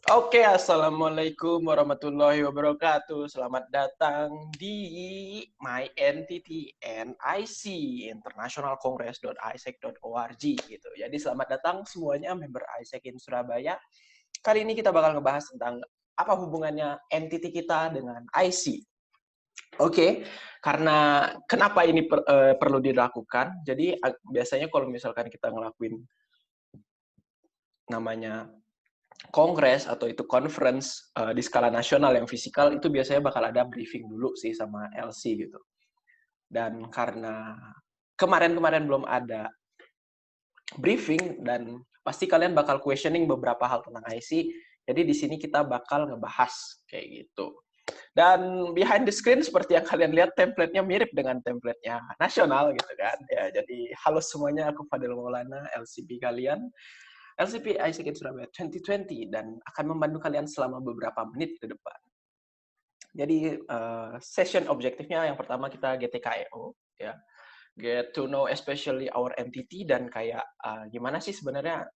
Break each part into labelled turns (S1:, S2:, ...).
S1: Oke, assalamualaikum warahmatullahi wabarakatuh. Selamat datang di My Entity NIC internationalcongress.isec.org gitu. Jadi selamat datang semuanya member ISEC in Surabaya. Kali ini kita bakal ngebahas tentang apa hubungannya entity kita dengan IC. Oke, karena kenapa ini perlu dilakukan? Jadi biasanya kalau misalkan kita ngelakuin namanya kongres atau itu conference di skala nasional yang fisikal itu biasanya bakal ada briefing dulu sih sama LC gitu. Dan karena kemarin-kemarin belum ada briefing dan pasti kalian bakal questioning beberapa hal tentang IC. Jadi di sini kita bakal ngebahas kayak gitu. Dan behind the screen seperti yang kalian lihat template-nya mirip dengan template-nya nasional gitu kan. Ya, jadi halo semuanya, aku Fadil Maulana, LCP kalian. LCP ISEC in Surabaya 2020 dan akan membantu kalian selama beberapa menit ke depan. Jadi session objektifnya yang pertama kita GTKEO ya. Get to know especially our entity dan kayak gimana sih sebenarnya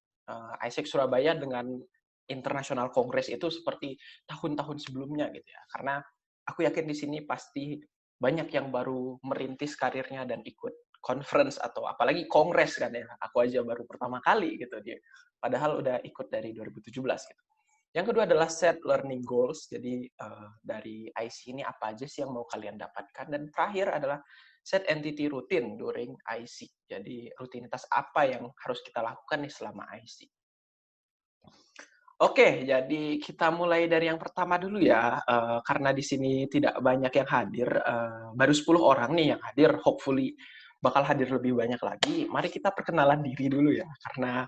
S1: ISEC Surabaya dengan International Congress itu seperti tahun-tahun sebelumnya gitu ya. Karena aku yakin di sini pasti banyak yang baru merintis karirnya dan ikut conference atau apalagi kongres kan ya. Aku aja baru pertama kali gitu dia. Padahal udah ikut dari 2017 gitu. Yang kedua adalah set learning goals. Jadi dari IC ini apa aja sih yang mau kalian dapatkan. Dan terakhir adalah set entity routine during IC. Jadi rutinitas apa yang harus kita lakukan nih selama IC. Oke, jadi kita mulai dari yang pertama dulu ya. Karena di sini tidak banyak yang hadir, baru 10 orang nih yang hadir. Hopefully bakal hadir lebih banyak lagi. Mari kita perkenalan diri dulu ya. Karena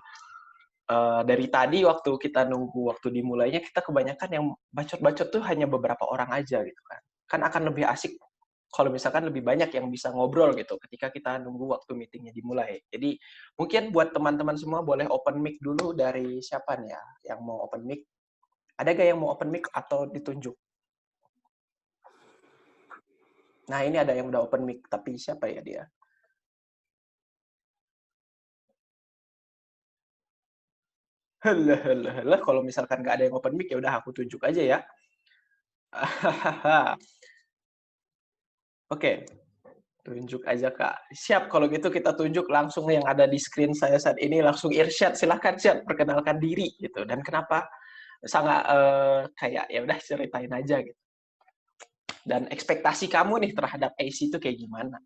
S1: dari tadi waktu kita nunggu waktu dimulainya kita kebanyakan yang bacot-bacot tuh hanya beberapa orang aja gitu kan. Kan akan lebih asik kalau misalkan lebih banyak yang bisa ngobrol gitu ketika kita nunggu waktu meetingnya dimulai. Jadi mungkin buat teman-teman semua boleh open mic dulu dari siapa nih ya yang mau open mic? Ada gak yang mau open mic atau ditunjuk? Nah ini ada yang udah open mic tapi siapa ya dia? Helah, kalau misalkan nggak ada yang open mic ya udah aku tunjuk aja ya. Oke, tunjuk aja Kak. Siap, kalau gitu kita tunjuk langsung yang ada di screen saya saat ini, langsung Irsyad. Silahkan Syad, perkenalkan diri gitu. Dan kenapa sangat kayak ya udah ceritain aja gitu. Dan ekspektasi kamu nih terhadap AC itu kayak gimana?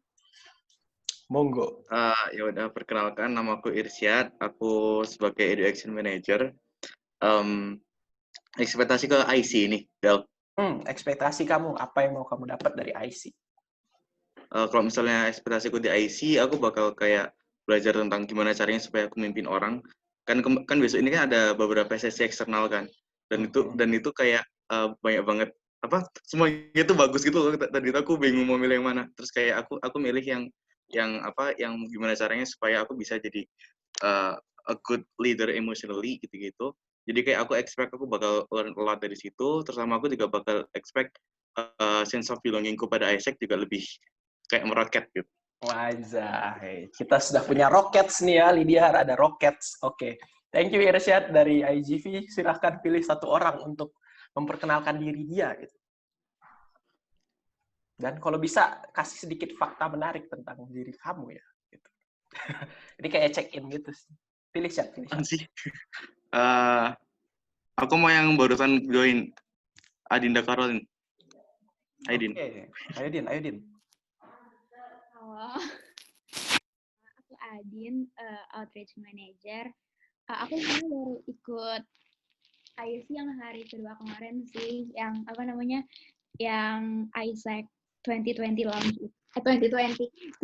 S1: Monggo.
S2: Ya udah, perkenalkan, nama aku Irsyad, aku sebagai Education Manager. Ekspektasi ke IC ini, Del.
S1: Ekspektasi kamu, apa yang mau kamu dapat dari IC?
S2: Kalau misalnya ekspektasiku di IC, aku bakal kayak belajar tentang gimana caranya supaya aku mimpin orang. Kan besok ini kan ada beberapa sesi eksternal kan, dan itu kayak banyak banget semuanya itu bagus gitu loh. Tadi aku bingung mau milih yang mana. Terus kayak aku milih yang gimana caranya supaya aku bisa jadi a good leader emotionally gitu-gitu. Jadi kayak aku bakal learn a lot dari situ. Terus sama aku juga bakal expect sense of belongingku pada Isaac juga lebih kayak meroket gitu.
S1: Wajah, kita sudah punya Rockets nih ya, Lydia ada Rockets. Oke, thank you Irsyad dari IGV. Silahkan pilih satu orang untuk memperkenalkan diri dia gitu. Dan kalau bisa kasih sedikit fakta menarik tentang diri kamu ya. Gitu. Jadi kayak check in gitu. Pilih Syad, pilih Syad.
S2: Sih. Aku mau yang barusan join, Adinda Karolin. Aidin.
S1: Oke, ayo Din.
S3: Halo, aku Adin, Outreach Manager. Aku sebenarnya baru ikut IC yang hari kedua kemarin sih, yang yang ISEC 2020 launch, 2025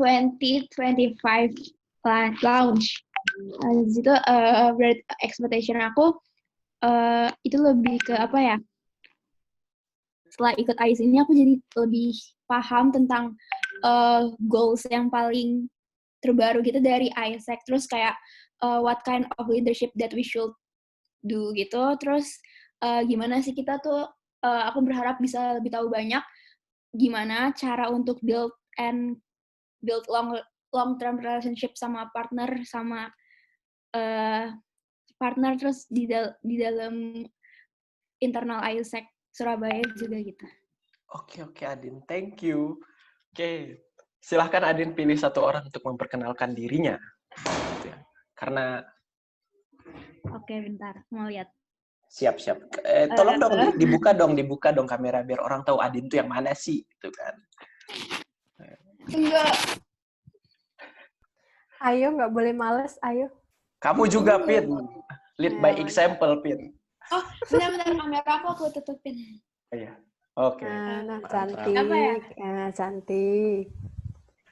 S3: launch. Di situ berarti expectation aku itu lebih ke apa ya? Setelah ikut IC ini aku jadi lebih paham tentang goals yang paling terbaru gitu dari ISEC, terus kayak what kind of leadership that we should do gitu, terus gimana sih kita tuh, aku berharap bisa lebih tahu banyak gimana cara untuk build long term relationship sama partner, terus di dalam internal ISEC Surabaya juga gitu.
S1: Oke, Adin. Thank you. Oke. Silahkan Adin pilih satu orang untuk memperkenalkan dirinya. Gitu ya. Karena
S3: Oke, bentar. Mau lihat.
S1: siap. Tolong dong dibuka dong kamera biar orang tahu Adin tuh yang mana sih, gitu kan.
S3: Enggak.
S4: Ayo, nggak boleh males, ayo.
S1: Kamu juga, Pin. Lead by example, Pin.
S3: Oh, bentar, kamera aku tutupin.
S1: Iya. Oke.
S4: Nah,
S1: Mantap.
S4: cantik.
S3: Apa ya?
S4: Cantik.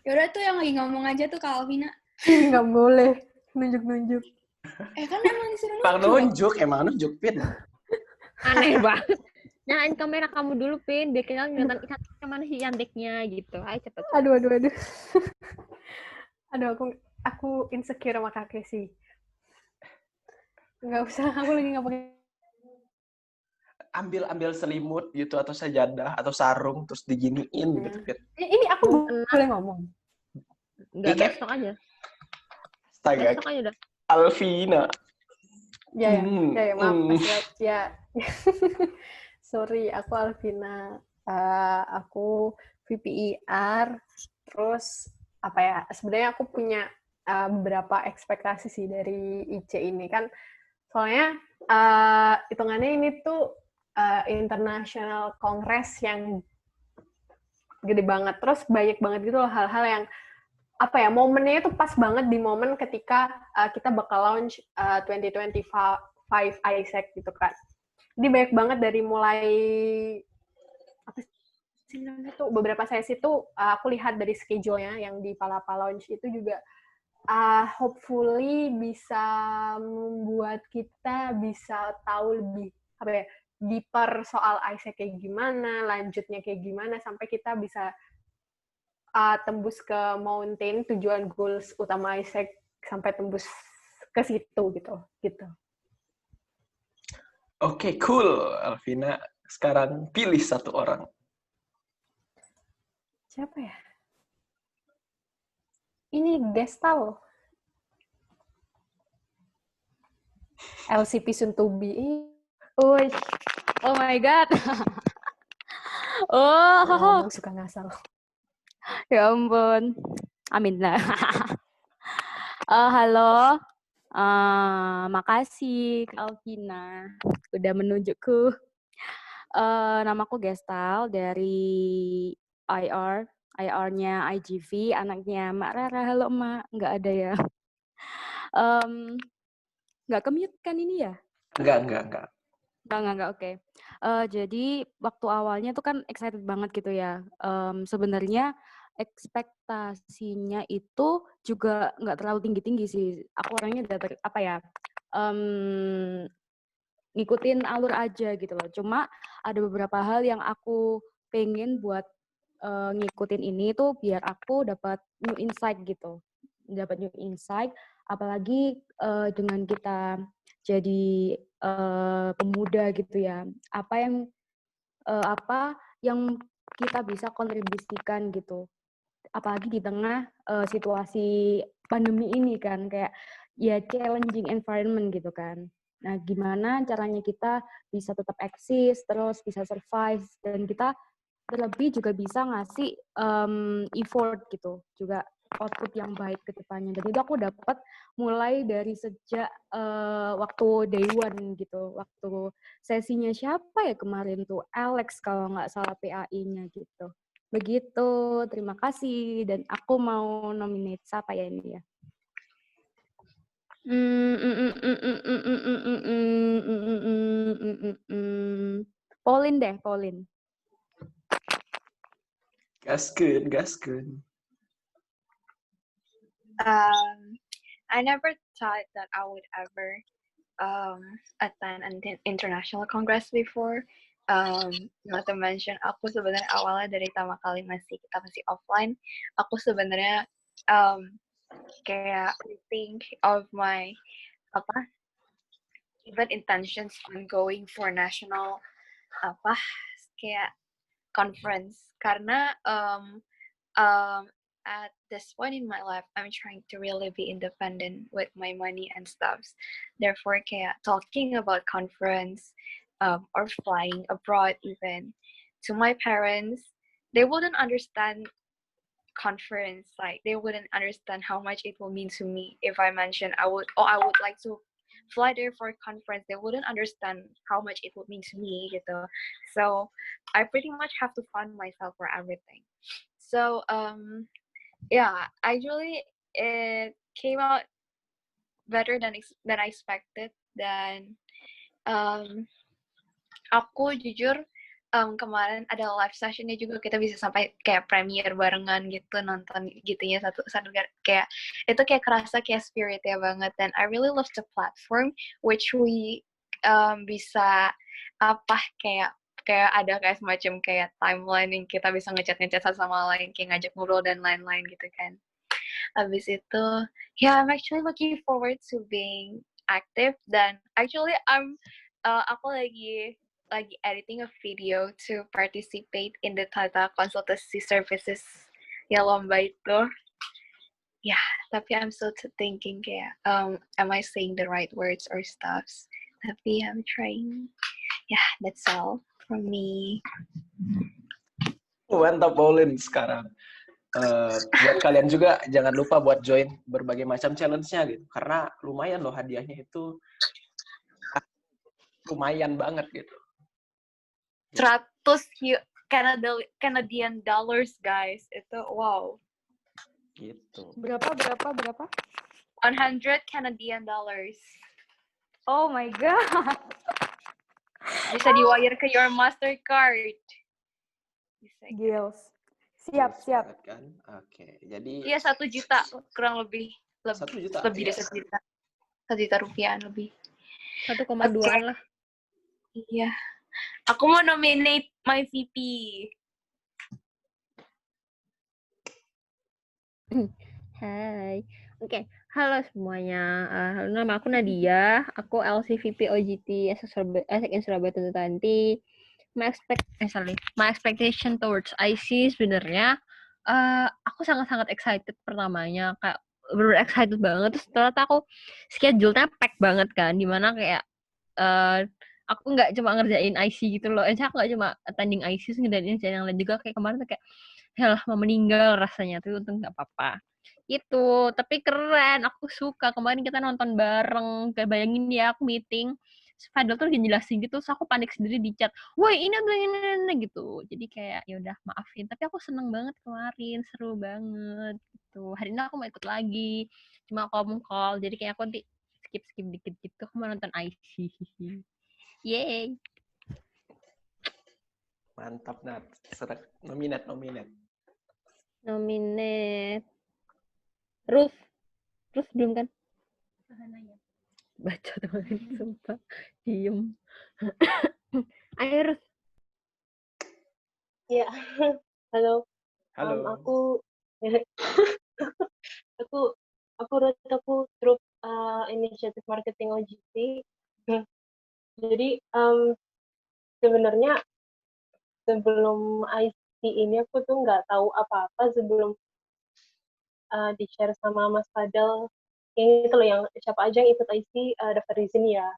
S3: Yaudah tuh yang lagi ngomong aja tuh Kak Alvina.
S4: Nggak boleh nunjuk-nunjuk.
S3: Kan emang disuruh
S1: Emang nunjuk, Pin.
S5: Aneh banget. Nyalain kamera kamu dulu, Pin. Biar kita kelihatan cantiknya mana sih cantiknya gitu. Ayo cepet.
S4: Aduh. Aduh, aku insecure sama kakek sih. Nggak usah, aku lagi nggak pakai.
S1: Ambil selimut gitu atau sajadah atau sarung terus diginiin gitu, Pin.
S4: Ini aku boleh ngomong.
S5: Enggak,
S1: Kayak-
S5: besok aja.
S1: Astaga,
S5: Besok aja udah.
S1: Alvina.
S4: Ya, maaf.
S1: Hmm.
S4: Ya. Sorry, aku Alvina. Aku VPER. Terus apa ya? Sebenarnya aku punya beberapa ekspektasi sih dari IC ini kan. Soalnya hitungannya ini tuh international congress yang gede banget. Terus banyak banget gitu loh hal-hal yang apa ya, momennya itu pas banget di momen ketika kita bakal launch 2025 ISEC gitu kan. Jadi banyak banget dari mulai apa sih namanya tuh, beberapa sesi tuh aku lihat dari schedule-nya yang di Palapa launch itu juga hopefully bisa membuat kita bisa tahu lebih apa ya, deeper soal ISEC kayak gimana, lanjutnya kayak gimana sampai kita bisa tembus ke mountain, tujuan goals utama ISEC sampai tembus ke situ gitu.
S1: Oke, cool. Alvina, sekarang pilih satu orang.
S4: Siapa ya? Ini Gestal. LCP Suntubi.
S5: Uish. Oh my god.
S4: Ngomong suka ngasal.
S5: Ya ampun. Amin lah. Halo. Makasih Alvina udah menunjukku. Namaku Gestal dari IR-nya IGV, anaknya Mak Rara. Halo Mak, nggak ada ya. Nggak ke-mute kan ini ya?
S1: Enggak.
S5: Enggak, oke. Jadi waktu awalnya tuh kan excited banget gitu ya. Sebenarnya ekspektasinya itu juga nggak terlalu tinggi-tinggi sih. Aku orangnya ngikutin alur aja gitu loh. Cuma ada beberapa hal yang aku pengen buat ngikutin ini tuh biar aku dapat new insight gitu. Dapat new insight, apalagi dengan kita jadi pemuda gitu ya. Apa yang kita bisa kontribusikan gitu. Apalagi di tengah situasi pandemi ini kan, kayak ya challenging environment gitu kan. Nah, gimana caranya kita bisa tetap eksis, terus bisa survive, dan kita terlebih juga bisa ngasih effort gitu, juga output yang baik ke depannya. Dan itu aku dapat mulai dari sejak waktu day one gitu, waktu sesinya siapa ya kemarin tuh, Alex kalau nggak salah PAI-nya gitu. Begitu, terima kasih. Dan aku mau nominate siapa ya ini ya? Pauline deh, Pauline.
S1: Gaskeun.
S6: I never thought that I would ever attend an international congress before. Not to mention, aku sebenarnya awalnya dari pertama kali kita masih offline, aku sebenarnya kayak think of my even intentions on going for national kayak conference, karena at this point in my life, I'm trying to really be independent with my money and stuff. Therefore, kayak talking about conference or flying abroad even. To my parents, they wouldn't understand conference. Like they wouldn't understand how much it will mean to me if I mention I would like to fly there for a conference. They wouldn't understand how much it would mean to me gitu. So I pretty much have to fund myself for everything. So yeah, actually it came out better than I expected. Dan aku jujur kemarin ada live sessionnya juga, kita bisa sampai kayak premiere barengan gitu, nonton gitunya satu kayak itu kayak kerasa kayak spirit ya banget. Dan I really love the platform which we bisa kayak ada kayak semacam kayak timeline yang kita bisa ngechat satu sama lain, kayak ngajak ngobrol dan lain-lain gitu kan. Habis itu yeah, I'm actually looking forward to being active. Dan actually aku lagi editing a video to participate in the Tata Consultancy Services ya lomba itu. Ya, tapi I'm still thinking kayak, am I saying the right words or stuffs? Tapi I'm trying. Yeah, that's all from me.
S1: Mantap Pauline sekarang. Buat kalian juga jangan lupa buat join berbagai macam challenge-nya gitu. Karena lumayan loh hadiahnya itu lumayan banget gitu.
S6: 100 Canadian dollars guys, itu wow.
S1: Gitu.
S5: Berapa?
S6: 100 Canadian dollars.
S5: Oh my god.
S6: Bisa di-wire ke your Mastercard. Bisa.
S5: Gils. Siap.
S1: Banget, kan? Oke, jadi
S6: Iya 1 juta kurang lebih.
S1: 1 juta.
S6: Lebih dari 1 juta. 1 juta rupiah lebih.
S5: 1,2 lah.
S6: Iya. Aku mau nominate my VP.
S7: Hai. Oke, halo semuanya. Nama aku Nadia. Aku LCVP OGT Asik in Surabaya 2020. My expectation towards IC sebenarnya aku sangat-sangat excited pertamanya, kayak bener excited banget. Terus ternyata aku schedule-nya pack banget kan, dimana kayak aku nggak cuma ngerjain IC gitu loh. Aku nggak cuma attending IC, ngerjain yang lain juga. Kayak kemarin tuh kayak yalah mau meninggal rasanya, tapi untung nggak apa-apa. Itu, tapi keren. Aku suka. Kemarin kita nonton bareng. Kayak bayangin ya, aku meeting. Fadil tuh lagi jelasin gitu, terus aku panik sendiri di chat. Woi, ini gitu. Jadi kayak ya udah maafin. Tapi aku seneng banget kemarin, seru banget gitu. Hari ini aku mau ikut lagi. Cuma call. Jadi kayak aku nanti skip dikit gitu. Aku mau nonton IC. Yeay.
S1: Mantap, Nat. Nominate.
S7: Ruth belum kan? Baca teman, sumpah. Diem. Ayo, Ruth.
S8: Ya, halo.
S1: Halo.
S8: Aku grup inisiatif marketing OGT. Jadi sebenarnya sebelum IC ini aku tuh nggak tahu apa-apa sebelum di-share sama Mas Fadel yang itu loh, yang siapa aja yang ikut IC daftar di sini ya.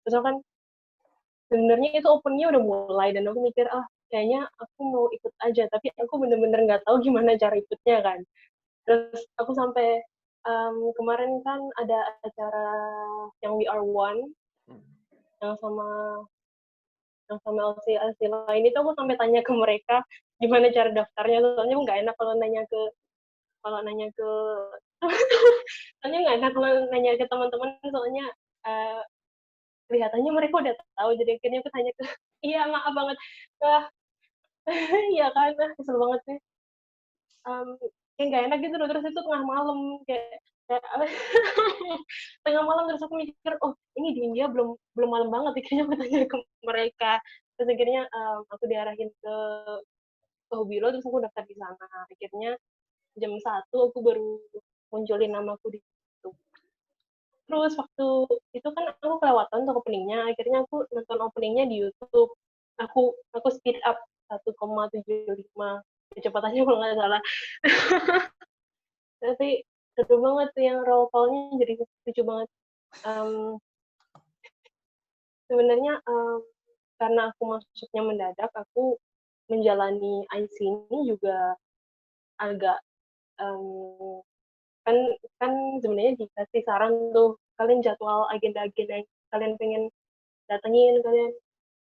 S8: Terus kan sebenarnya itu opennya udah mulai dan aku mikir kayaknya aku mau ikut aja, tapi aku bener-bener nggak tahu gimana cara ikutnya kan. Terus aku sampai kemarin kan ada acara yang We Are One yang sama LC lain, itu aku sampai tanya ke mereka gimana cara daftarnya, soalnya nggak enak kalau nanya ke soalnya nggak enak kalau nanya ke teman-teman, soalnya kelihatannya mereka udah tahu, jadi akhirnya aku tanya ke iya maaf banget iya kan, kesel banget sih, kayak nggak enak gitu loh. Terus itu tengah malam kayak tengah malam, terus aku mikir ini di India belum malam banget, akhirnya aku tanya ke mereka. Terus akhirnya aku diarahin ke Hobilo, terus aku daftar di sana. Akhirnya jam 1 aku baru munculin namaku di situ. Terus waktu itu kan aku kelewatan tuh openingnya, akhirnya aku nonton openingnya di YouTube. Aku speed up 1,75 kecepatannya kalau nggak salah. Tapi seru banget tuh yang roll call-nya, jadi lucu banget. Sebenarnya karena aku masuknya mendadak, aku menjalani IC ini juga agak kan kan sebenarnya dikasih saran tuh, kalian jadwal agenda-agenda yang kalian pengen datengin, kalian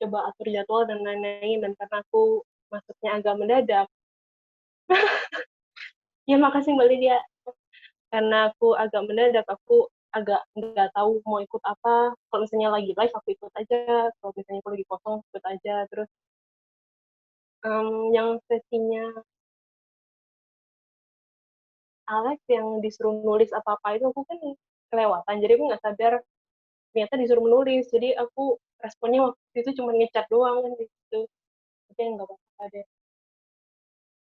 S8: coba atur jadwal dan lain-lain. Dan karena aku masuknya agak mendadak, ya makasih Mbak Lydia, karena aku agak mendadak, aku agak nggak tahu mau ikut apa. Kalau misalnya lagi live aku ikut aja, kalau misalnya aku lagi kosong ikut aja. Terus yang sesinya Alex yang disuruh nulis apa-apa itu aku kan kelewatan, jadi aku nggak sadar ternyata disuruh menulis. Jadi aku responnya waktu itu cuma ngechat doang kan gitu. Tapi nggak apa-apa deh.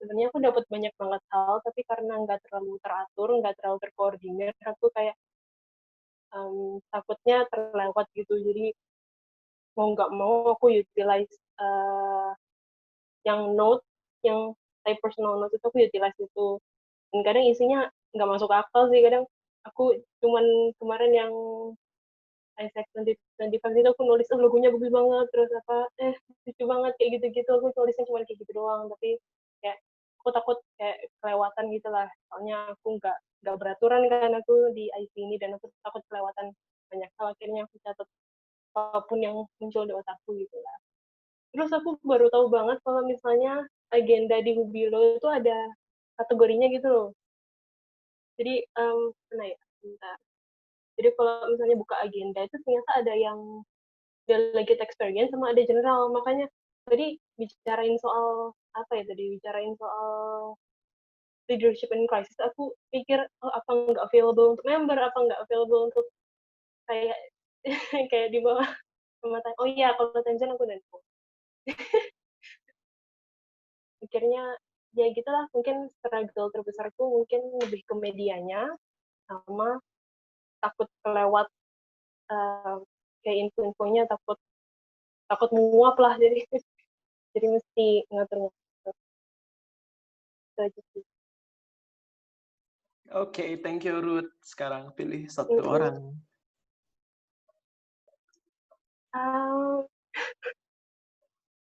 S8: Sebenarnya aku dapat banyak banget hal, tapi karena nggak terlalu teratur, nggak terlalu terkoordinir, aku kayak takutnya terlewat gitu. Jadi mau nggak mau aku utilize yang note, yang type personal note itu aku utilize itu. Dan kadang isinya nggak masuk akal sih. Kadang aku cuman kemarin yang Isaac 2025 itu aku nulis logonya bagus banget, terus apa lucu banget kayak gitu-gitu, aku tulisnya cuma kayak gitu doang. Tapi kayak aku takut kayak kelewatan gitu lah, soalnya aku nggak beraturan kan aku di IC ini, dan aku takut kelewatan banyak hal. Akhirnya aku catat apapun yang muncul di otakku gitu lah. Terus aku baru tahu banget kalau misalnya agenda di Hubilo itu ada kategorinya gitu loh. Jadi mana ya, bentar. Jadi kalau misalnya buka agenda itu ternyata ada yang delegate experience sama ada general. Makanya tadi bicarain soal apa ya, tadi bicarain soal leadership in crisis, aku pikir apa nggak available untuk member, apa nggak available untuk kayak kayak di bawah mata. Oh iya, kalau Tenzen aku udah info. Akhirnya ya gitulah, mungkin struggle terbesarku mungkin lebih ke medianya, sama takut kelewat kayak info-infonya, takut muap lah, jadi mesti ngatur-ngatur. Itu aja sih.
S1: Oke, thank you Ruth. Sekarang pilih satu orang.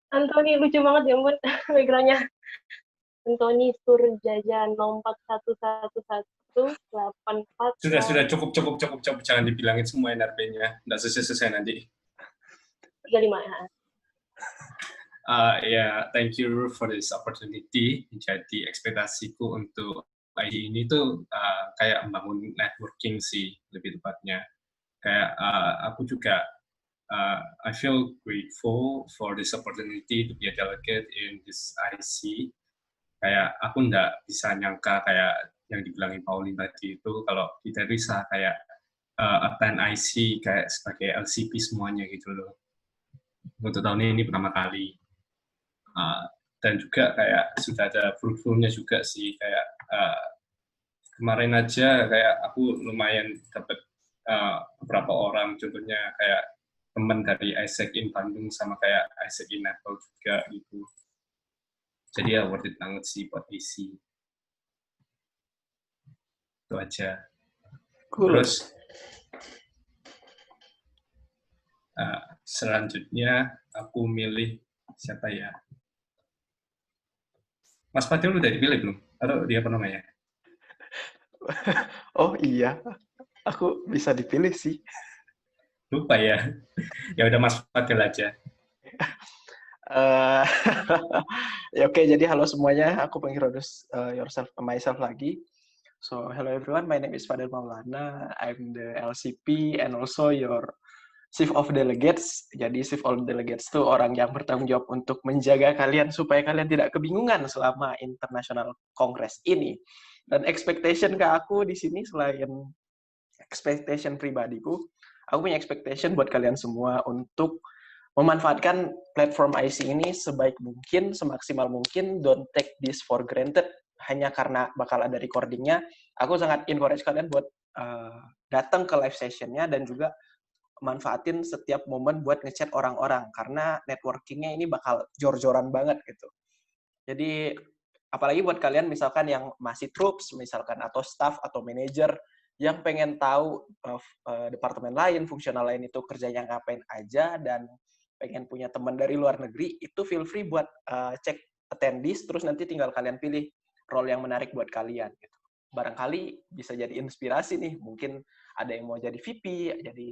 S8: Anthony, lucu banget ya ampun background-nya. Anthony Surjaja 0411184.
S9: Sudah cukup, jangan dibilangin semua NRP-nya, nggak selesai nanti.
S8: 35 ya.
S9: Thank you for this opportunity. Jadi ekspektasiku untuk ID ini tuh kayak membangun networking sih, lebih tepatnya. Kayak aku juga I feel grateful for this opportunity to be a delegate in this IC. Kayak aku nggak bisa nyangka kayak yang dibilangin Pauline tadi itu, kalau kita bisa kayak attend IC kayak sebagai LCP semuanya gitu loh. Untuk tahun ini pertama kali. Dan juga kayak sudah ada fruitful-nya juga sih, kayak kemarin aja kayak aku lumayan dapat beberapa orang, contohnya kayak teman dari Isaac in Bandung sama kayak Isaac in Apple juga gitu. Jadi ya worth it banget sih buat isi. Itu aja.
S1: Cool.
S9: Terus selanjutnya aku milih siapa ya? Mas Fadil udah dipilih belum? Atau dia apa namanya?
S1: Oh iya, aku bisa dipilih sih.
S9: Lupa ya. Ya udah Mas Fadil aja.
S1: Ya oke, jadi halo semuanya, aku introduce myself lagi. So hello everyone, my name is Fadil Maulana. I'm the LCP and also your Chief of Delegates. Jadi Chief of Delegates itu orang yang bertanggung jawab untuk menjaga kalian supaya kalian tidak kebingungan selama International Congress ini. Dan expectation ke aku di sini, selain expectation pribadiku, aku punya expectation buat kalian semua untuk memanfaatkan platform IC ini sebaik mungkin, semaksimal mungkin. Don't take this for granted hanya karena bakal ada recordingnya. Aku sangat encourage kalian buat datang ke live sessionnya dan juga manfaatin setiap momen buat ngechat orang-orang, karena networkingnya ini bakal jor-joran banget gitu. Jadi apalagi buat kalian misalkan yang masih troops misalkan, atau staff atau manager yang pengen tahu departemen lain, fungsional lain itu kerjanya ngapain aja, dan pengen punya teman dari luar negeri, itu feel free buat cek attendees, terus nanti tinggal kalian pilih role yang menarik buat kalian. Gitu. Barangkali bisa jadi inspirasi nih, mungkin ada yang mau jadi VP, jadi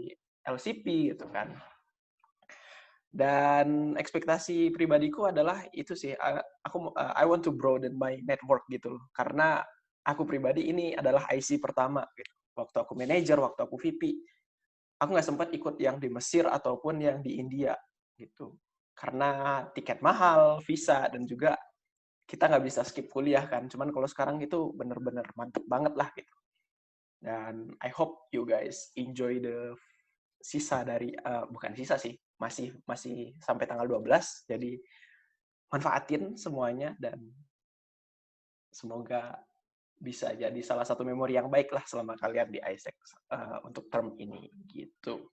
S1: LCP gitu kan. Dan ekspektasi pribadiku adalah itu sih, I want to broaden my network gitu loh. Karena aku pribadi ini adalah IC pertama gitu. Waktu aku manajer, waktu aku VP, aku nggak sempat ikut yang di Mesir ataupun yang di India gitu. Karena tiket mahal, visa, dan juga kita nggak bisa skip kuliah kan. Cuman kalau sekarang itu bener-bener mantep banget lah gitu. Dan I hope you guys enjoy the sisa dari, bukan sisa sih, masih sampai tanggal 12, jadi manfaatin semuanya dan semoga bisa jadi salah satu memori yang baik lah selama kalian di ISEC untuk term ini gitu.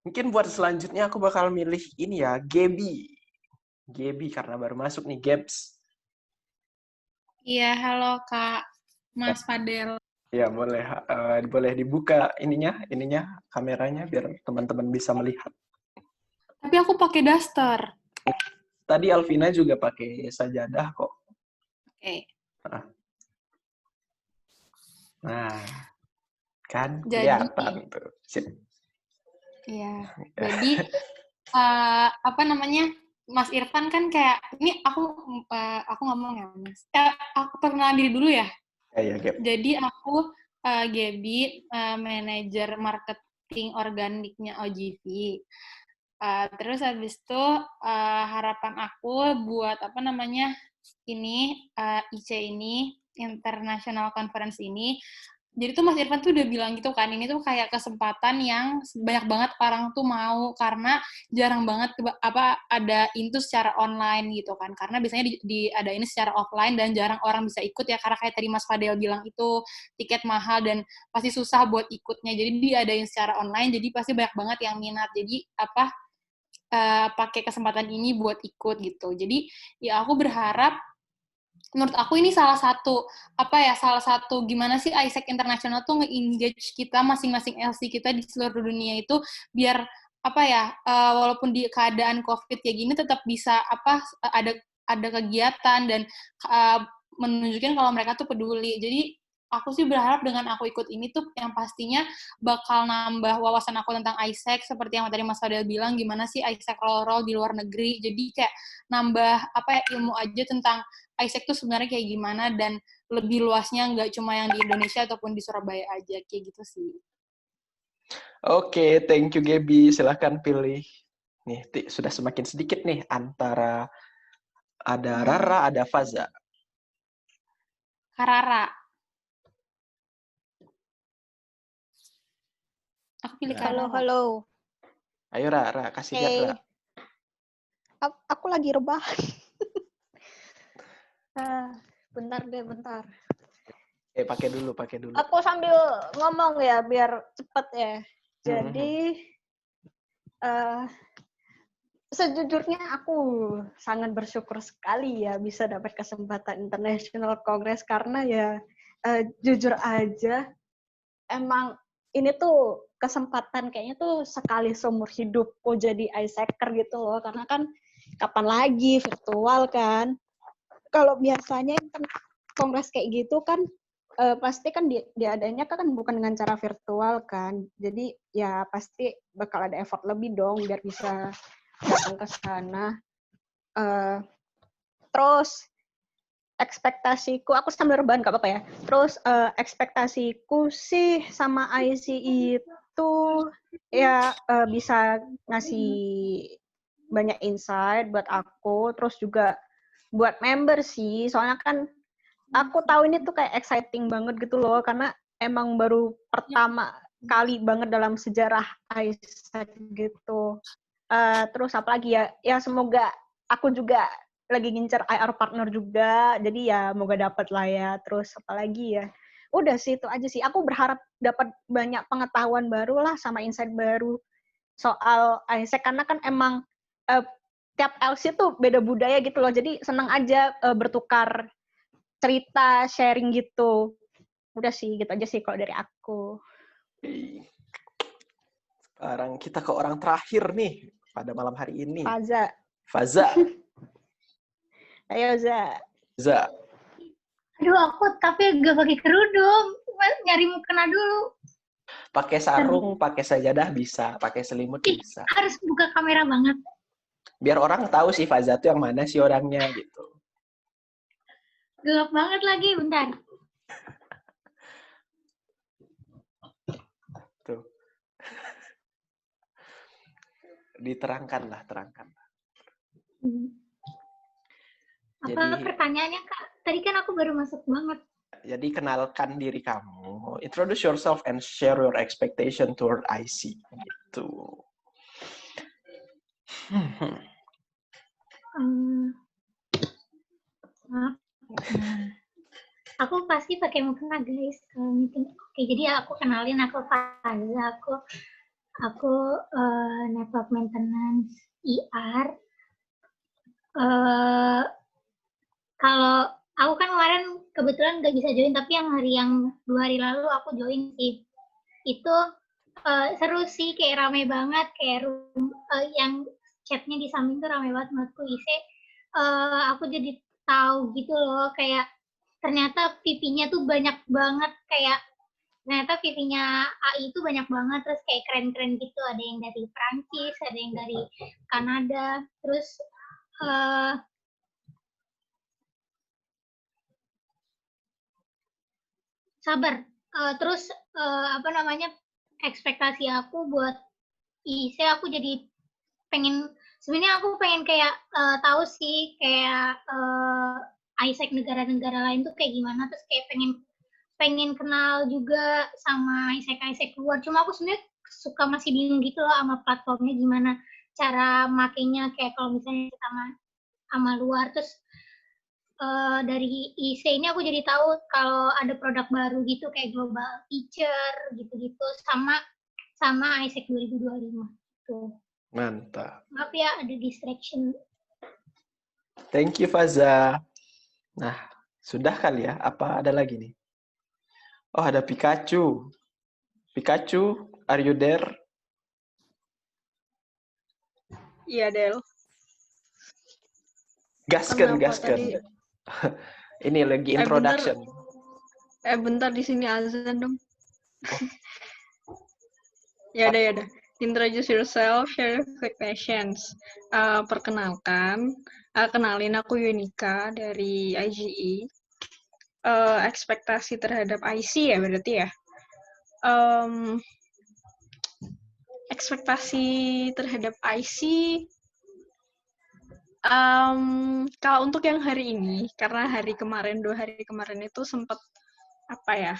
S1: Mungkin buat selanjutnya aku bakal milih ini ya, Gaby karena baru masuk nih, Gabs.
S10: Iya, halo Kak, Mas Fadel.
S1: Ya, boleh dibuka ininya kameranya biar teman-teman bisa melihat.
S10: Tapi aku pakai daster.
S1: Tadi Alvina juga pakai sajadah kok.
S10: Oke.
S1: Nah, kan
S10: Jadi,
S1: kelihatan tuh.
S10: iya. Jadi apa namanya, Mas Irfan kan kayak ini aku ngomong ya Mas. Aku perkenalan diri dulu ya.
S1: Iya, Gap.
S10: Jadi aku Gaby, manajer marketing organiknya OGV. Terus habis itu harapan aku buat apa namanya ini IC ini International Conference ini. Jadi tuh Mas Irfan tuh udah bilang gitu kan, ini tuh kayak kesempatan yang banyak banget orang tuh mau karena jarang banget ada itu secara online gitu kan. Karena biasanya ada ini secara offline dan jarang orang bisa ikut ya karena kayak tadi Mas Fadel bilang itu tiket mahal dan pasti susah buat ikutnya. Jadi diadain secara online jadi pasti banyak banget yang minat. Jadi pakai kesempatan ini buat ikut gitu. Jadi ya aku berharap menurut aku ini salah satu gimana sih ISEC International tuh nge-engage kita masing-masing LC kita di seluruh dunia itu biar walaupun di keadaan COVID kayak gini tetap bisa ada kegiatan dan menunjukkan kalau mereka tuh peduli. Jadi aku sih berharap dengan aku ikut ini tuh yang pastinya bakal nambah wawasan aku tentang ISEC seperti yang tadi Mas Fadel bilang gimana sih ISEC role di luar negeri. Jadi kayak nambah ilmu aja tentang ISEC tuh sebenarnya kayak gimana dan lebih luasnya nggak cuma yang di Indonesia ataupun di Surabaya aja kayak gitu sih.
S1: Oke, thank you Gaby. Silahkan pilih. Nih, sudah semakin sedikit nih antara ada Rara, ada Faza.
S10: Rara. Aku pilih Rara.
S11: Halo.
S1: Ayo Rara, kasih lihat Rara.
S11: Aku lagi rebahan. Bentar.
S1: Pakai dulu.
S11: Aku sambil ngomong ya biar cepet ya. Jadi sejujurnya aku sangat bersyukur sekali ya bisa dapat kesempatan International Congress karena ya jujur aja emang ini tuh kesempatan kayaknya tuh sekali seumur hidupku jadi ISECer gitu loh karena kan kapan lagi virtual kan. Kalau biasanya kongres kayak gitu kan pasti kan diadanya kan bukan dengan cara virtual kan. Jadi ya pasti bakal ada effort lebih dong biar bisa datang ke sana. Terus ekspektasiku, aku sambil rebahan gak apa-apa ya. Terus ekspektasiku sih sama IC itu ya bisa ngasih banyak insight buat aku. Terus juga buat member sih, soalnya kan aku tahu ini tuh kayak exciting banget gitu loh, karena emang baru pertama kali banget dalam sejarah ISEC gitu. Terus apa lagi ya? Ya semoga aku juga lagi ngincer IR partner juga, jadi ya moga dapat lah ya. Terus apa lagi ya? Udah sih itu aja sih. Aku berharap dapat banyak pengetahuan baru lah sama insight baru soal ISEC karena kan emang tiap LC tuh beda budaya gitu loh. Jadi senang aja bertukar cerita, sharing gitu. Udah sih, gitu aja sih kalau dari aku.
S1: Sekarang kita ke orang terakhir nih. pada malam hari ini?
S11: Faza.
S1: Faza.
S11: Ayo, Za.
S1: Za.
S12: Aduh, aku tapi gak pakai kerudung. Nyari mukena dulu.
S1: Pakai sarung, pakai sajadah bisa, pakai selimut bisa.
S12: Harus buka kamera banget.
S1: Biar orang tahu sih Faza tuh yang mana sih orangnya gitu.
S12: Gelap banget lagi, bentar.
S1: Tuh. Diterangkanlah, terangkanlah.
S12: Apa pertanyaannya, Kak? Tadi kan aku baru masuk banget.
S1: Jadi kenalkan diri kamu, introduce yourself and share your expectation toward IC gitu.
S12: Maaf. Aku pasti pakai mukena guys kalau meeting. Oke, jadi aku kenalin, aku Faza, aku network maintenance IR. Kalau aku kan kemarin kebetulan nggak bisa join, tapi yang 2 hari lalu aku join sih. Itu seru sih, kayak rame banget, kayak yang chatnya di samping tuh rame banget menurutku. Aku jadi tahu gitu loh, kayak ternyata VP-nya tuh banyak banget, kayak ternyata VP-nya AI itu banyak banget, terus kayak keren-keren gitu. Ada yang dari Prancis, ada yang dari Kanada, terus sabar. Terus ekspektasi aku buat IC, aku jadi sebenarnya aku pengen kayak tahu sih kayak ISEC negara-negara lain tuh kayak gimana, terus kayak pengen kenal juga sama ISEC luar. Cuma aku sebenarnya suka masih bingung gitu loh sama platformnya, gimana cara makainya, kayak kalau misalnya sama luar. Terus dari IC ini aku jadi tahu kalau ada produk baru gitu kayak global feature gitu-gitu, sama ISEC 2025 tuh.
S1: Mantap.
S12: Maaf ya ada distraction.
S1: Thank you Faza. Nah, sudah kali ya? Apa ada lagi nih? Oh, ada Pikachu. Pikachu, are you there?
S11: Iya, Del.
S1: Gasken.
S11: Tadi?
S1: Ini lagi introduction.
S11: Bentar di sini azan dong. Ya udah. Introduce yourself, share expectations. Perkenalkan, kenalin aku Yunika dari IGE. Ekspektasi terhadap IC ya berarti ya. Ekspektasi terhadap IC. Kalau untuk yang hari ini, karena 2 hari kemarin itu sempat apa ya,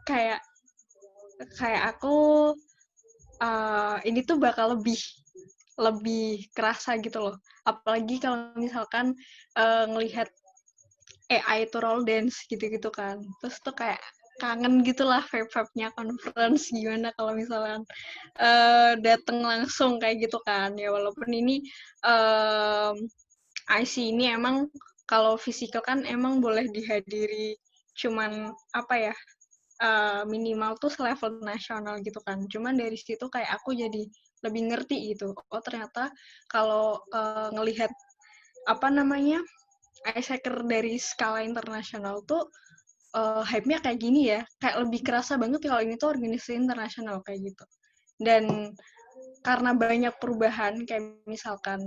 S11: kayak aku ini tuh bakal lebih kerasa gitu loh. Apalagi kalau misalkan ngelihat AI itu roll dance gitu-gitu kan. Terus tuh kayak kangen gitulah vibe-nya conference, gimana kalau misalkan dateng langsung kayak gitu kan. Ya walaupun ini IC ini emang kalau physical kan emang boleh dihadiri cuman apa ya, minimal tuh level nasional gitu kan. Cuman dari situ kayak aku jadi lebih ngerti gitu. Oh ternyata kalau ngelihat ISECer dari skala internasional tuh hype-nya kayak gini ya. Kayak lebih kerasa banget kalau ini tuh organisasi internasional kayak gitu. Dan karena banyak perubahan kayak misalkan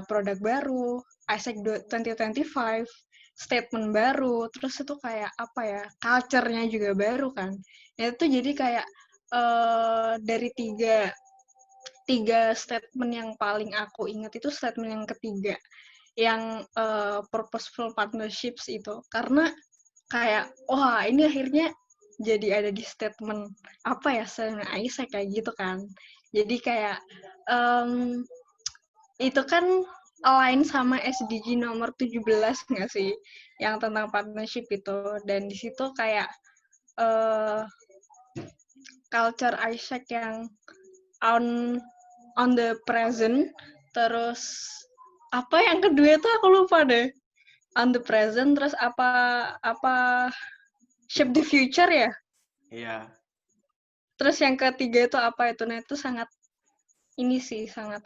S11: produk baru, ISEC 2025, statement baru, terus itu kayak apa ya, culture-nya juga baru kan. Ya itu jadi kayak dari tiga statement yang paling aku ingat itu statement yang ketiga, yang purposeful partnerships itu. Karena kayak, wah ini akhirnya jadi ada di statement apa ya, statement ISEC kayak gitu kan. Jadi kayak itu kan align sama SDG nomor 17 nggak sih, yang tentang partnership itu. Dan di situ kayak culture ISEC yang on the present, terus apa yang kedua itu aku lupa deh, on the present, terus apa shape the future ya.
S1: Iya.
S11: Terus yang ketiga itu apa itu, nah itu sangat
S13: ini sih sangat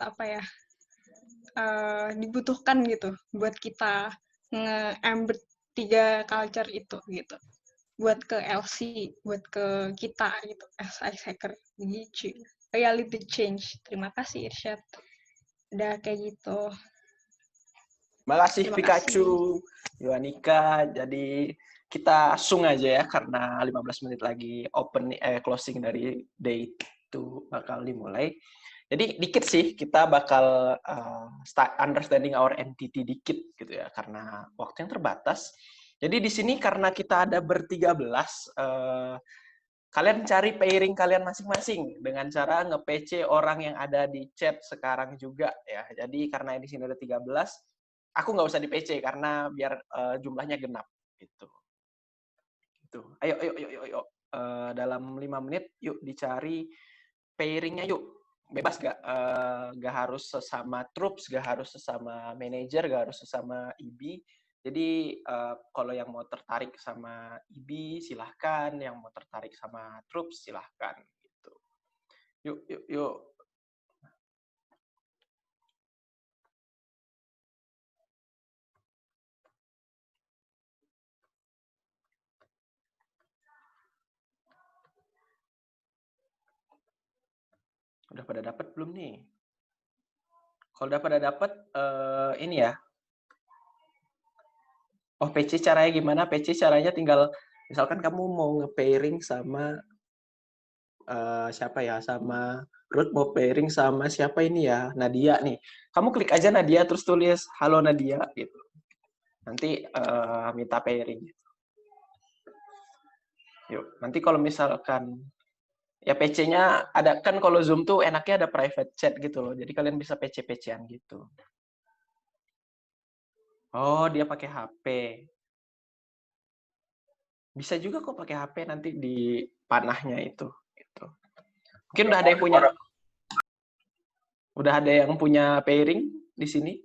S13: dibutuhkan gitu buat kita nge-embed 3 culture itu gitu. Buat ke LC, buat ke kita gitu, as ice hacker. Gitu. Reality change. Terima kasih Irsyad. Udah kayak gitu.
S1: Makasih
S13: Terima
S1: Pikachu, Yohanika. Jadi kita langsung aja ya karena 15 menit lagi closing dari day itu bakal dimulai. Jadi dikit sih kita bakal start understanding our entity dikit gitu ya karena waktu yang terbatas. Jadi di sini karena kita ada ber-13 kalian cari pairing kalian masing-masing dengan cara nge-PC orang yang ada di chat sekarang juga ya. Jadi karena di sini ada 13, aku nggak usah di-PC karena biar jumlahnya genap gitu. Gitu. Ayo. Dalam 5 menit yuk dicari pairingnya yuk. Bebas gak harus sesama troops, gak harus sesama manager, gak harus sesama IB. Jadi kalau yang mau tertarik sama IB silahkan, yang mau tertarik sama troops silahkan. Gitu. Yuk. Udah pada dapat belum nih? Kalau udah pada dapat, ini ya. Oh, PC caranya gimana? PC caranya tinggal, misalkan kamu mau nge-pairing sama siapa ya? Sama Ruth mau pairing sama siapa ini ya? Nadia nih. Kamu klik aja Nadia, terus tulis, halo Nadia, gitu. Nanti minta pairing. Yuk, nanti kalau misalkan, ya PC-nya ada, kan kalau Zoom tuh enaknya ada private chat gitu loh. Jadi kalian bisa PC-PC-an gitu. Oh, dia pakai HP. Bisa juga kok pakai HP nanti di panahnya itu. Gitu. Mungkin udah ada yang punya. Udah ada yang punya pairing di sini?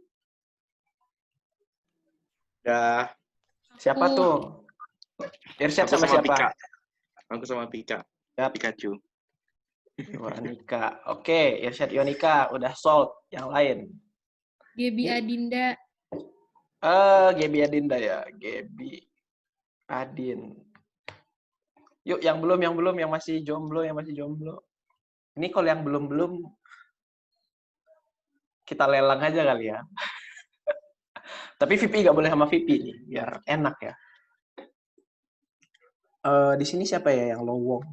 S1: Udah. Siapa tuh? Irsyad sama siapa?
S2: Pika. Aku sama Pika.
S1: Ya,
S2: Pikachu.
S1: Yohanika. Oke, Irsyad Yohanika udah sold. Yang lain.
S10: Gebi Adinda.
S1: Gebi Adinda ya. Gebi Adin. Yuk, yang belum, yang masih jomblo. Ini kalau yang belum, kita lelang aja kali ya. Tapi VP nggak boleh sama VP nih, biar enak ya. Di sini siapa ya yang lowong?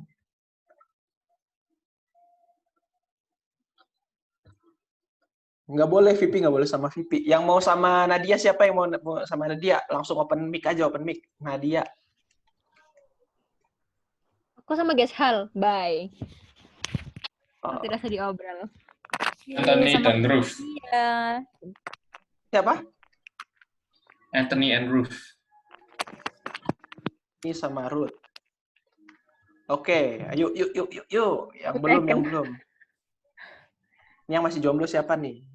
S1: Nggak boleh VP, nggak boleh sama VP. Yang mau sama Nadia siapa yang mau sama Nadia? Langsung open mic aja, open mic. Nadia.
S7: Aku sama Geshal, bye. Tidak usah diobrol.
S9: Anthony dan Ruth.
S7: Iya.
S1: Siapa?
S9: Anthony and Ruth.
S1: Ini sama Ruth. Oke, yuk. Yang belum. Ini yang masih jomblo siapa nih?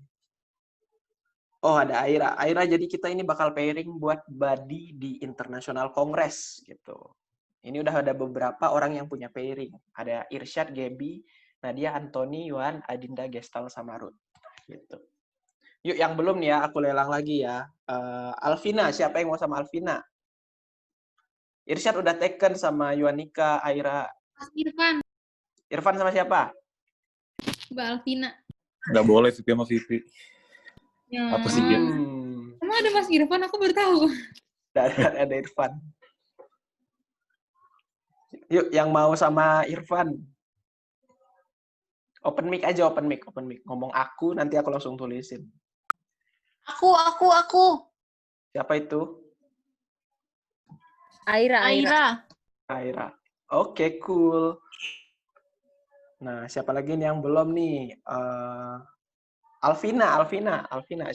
S1: Oh, ada Aira. Aira, jadi kita ini bakal pairing buat body di International Congress gitu. Ini udah ada beberapa orang yang punya pairing. Ada Irsyad, Gebi, Nadia, Anthony, Yuan, Adinda, Gestal, sama Ruth. Gitu. Yuk, yang belum nih ya, aku lelang lagi ya. Alvina, siapa yang mau sama Alvina? Irsyad udah taken sama Yuanika, Aira.
S10: Mas Irfan.
S1: Irfan sama siapa?
S10: Mbak Alvina.
S14: Nggak boleh VP sama VP.
S10: Ya.
S14: Apa sih dia?
S10: Emang ada Mas Irfan? Aku baru tahu.
S1: Ada Irfan. Yuk, yang mau sama Irfan. Open mic aja, open mic. Ngomong aku, nanti aku langsung tulisin.
S12: Aku.
S1: Siapa itu?
S7: Aira.
S1: Oke, cool. Nah, siapa lagi nih yang belum nih? Alvina.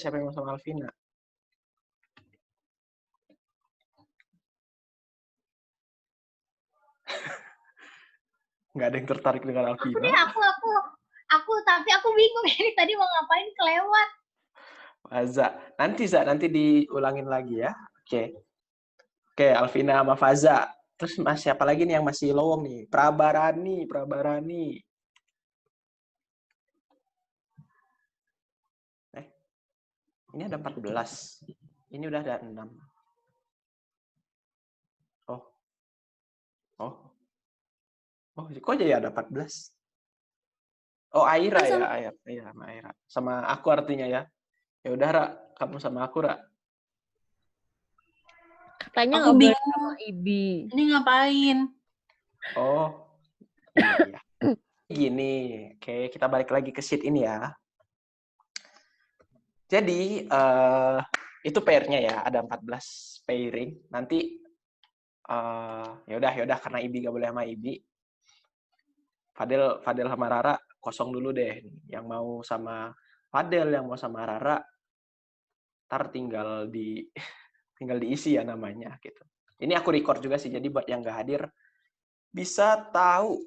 S1: Siapa yang mau sama Alvina? Nggak ada yang tertarik dengan Alvina.
S12: Aku, tapi aku bingung ini tadi mau ngapain kelewat.
S1: Faza. Nanti diulangin lagi ya. Oke, Alvina sama Faza. Terus siapa lagi nih yang masih lowong nih? Prabarani. Ini ada 14. Ini udah ada 6. Oh, kok jadi ada 14? Oh, Aira ya, Aira. Iya, sama Aira. Sama aku artinya ya. Ya udah, Ra, kamu sama aku, Ra.
S7: Katanya
S15: Aku
S7: ngobrol
S15: bingung.
S7: sama Ibi.
S15: Ini ngapain?
S1: Oh, iya. Gini, oke, kita balik lagi ke sheet ini ya. Jadi, itu pair-nya ya, ada 14 pairing. Nanti, ya udah, karena Ibi gak boleh sama Ibi. Fadel sama Rara kosong dulu deh. Yang mau sama Fadel, yang mau sama Rara, ntar tinggal diisi ya namanya gitu. Ini aku record juga sih, jadi buat yang nggak hadir bisa tahu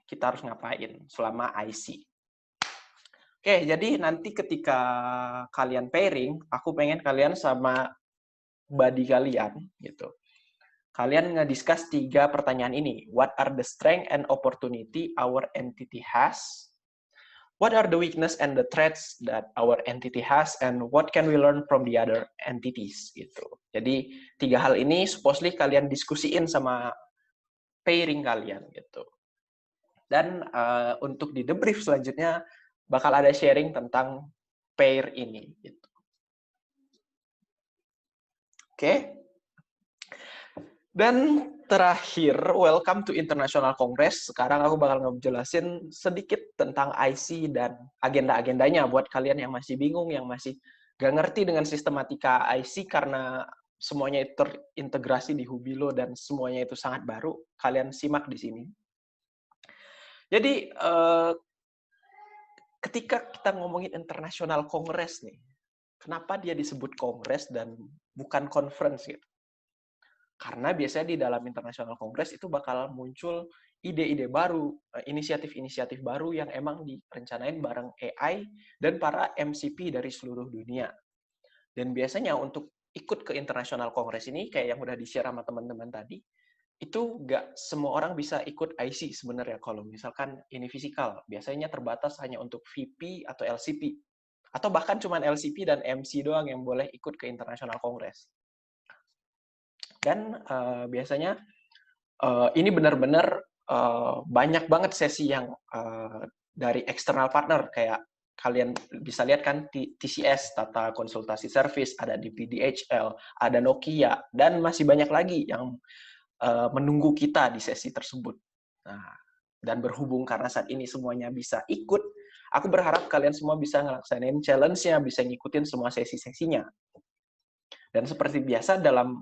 S1: kita harus ngapain selama IC. Oke, jadi nanti ketika kalian pairing, aku pengen kalian sama buddy kalian gitu. Kalian nge-discuss 3 pertanyaan ini. What are the strength and opportunity our entity has? What are the weakness and the threats that our entity has, and what can we learn from the other entities gitu. Jadi 3 hal ini supposedly kalian diskusiin sama pairing kalian gitu. Dan untuk di debrief selanjutnya bakal ada sharing tentang pair ini gitu. Oke. Dan terakhir, welcome to International Congress. Sekarang aku bakal ngejelasin sedikit tentang IC dan agenda-agendanya buat kalian yang masih bingung, yang masih gak ngerti dengan sistematika IC karena semuanya terintegrasi di Hubilo dan semuanya itu sangat baru. Kalian simak di sini. Jadi, ketika kita ngomongin International Congress nih, kenapa dia disebut Kongres dan bukan conference gitu? Karena biasanya di dalam International Congress itu bakal muncul ide-ide baru, inisiatif-inisiatif baru yang emang direncanain bareng AI dan para MCP dari seluruh dunia. Dan biasanya untuk ikut ke International Congress ini, kayak yang udah di-share sama teman-teman tadi, itu nggak semua orang bisa ikut IC sebenarnya. Kalau misalkan ini fisikal, biasanya terbatas hanya untuk VP atau LCP. Atau bahkan cuma LCP dan MC doang yang boleh ikut ke International Congress. Dan biasanya ini benar-benar banyak banget sesi yang dari external partner, kayak kalian bisa lihat kan TCS, Tata Konsultasi Service, ada di PDHL, ada Nokia, dan masih banyak lagi yang menunggu kita di sesi tersebut. Nah, dan berhubung karena saat ini semuanya bisa ikut, aku berharap kalian semua bisa ngelaksanain challenge-nya, bisa ngikutin semua sesi-sesinya. Dan seperti biasa dalam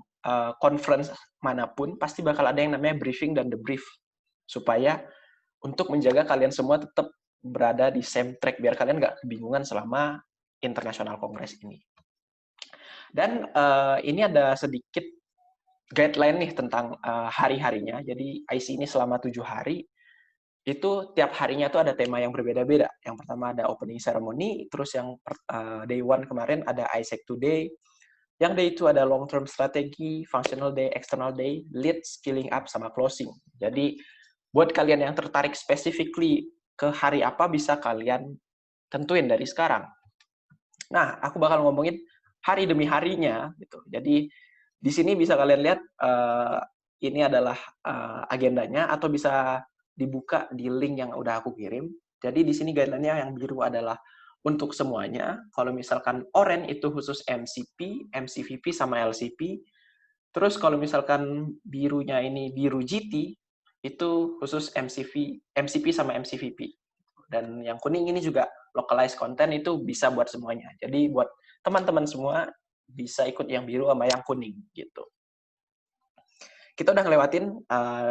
S1: conference manapun, pasti bakal ada yang namanya briefing dan debrief. Supaya untuk menjaga kalian semua tetap berada di same track, biar kalian nggak kebingungan selama International Congress ini. Dan ini ada sedikit guideline nih tentang hari-harinya. Jadi IC ini selama 7 hari, itu tiap harinya tuh ada tema yang berbeda-beda. Yang pertama ada opening ceremony, terus yang day 1 kemarin ada ISEC Today, yang day 2 ada long term strategy, functional day, external day, lead, skilling up, sama closing. Jadi buat kalian yang tertarik specifically ke hari apa, bisa kalian tentuin dari sekarang. Nah, aku bakal ngomongin hari demi harinya gitu. Jadi di sini bisa kalian lihat ini adalah agendanya, atau bisa dibuka di link yang udah aku kirim. Jadi di sini guideline-nya yang biru adalah untuk semuanya. Kalau misalkan oranye itu khusus MCP, MCVP sama LCP. Terus kalau misalkan birunya ini biru GT, itu khusus MCP sama MCVP. Dan yang kuning ini juga localized content, itu bisa buat semuanya. Jadi buat teman-teman semua bisa ikut yang biru sama yang kuning gitu. Kita udah ngelewatin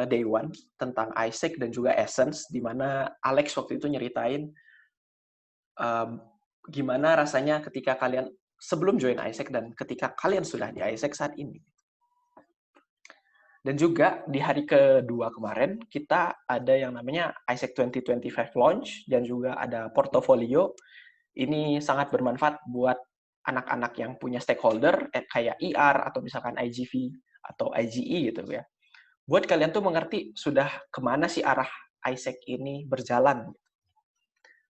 S1: day 1 tentang ISEC dan juga Essence, di mana Alex waktu itu nyeritain gimana rasanya ketika kalian sebelum join ISEC dan ketika kalian sudah di ISEC saat ini. Dan juga di hari kedua kemarin, kita ada yang namanya ISEC 2025 launch, dan juga ada portofolio. Ini sangat bermanfaat buat anak-anak yang punya stakeholder, kayak IR, atau misalkan IGV, atau IGE gitu ya. Buat kalian tuh mengerti sudah kemana sih arah ISEC ini berjalan.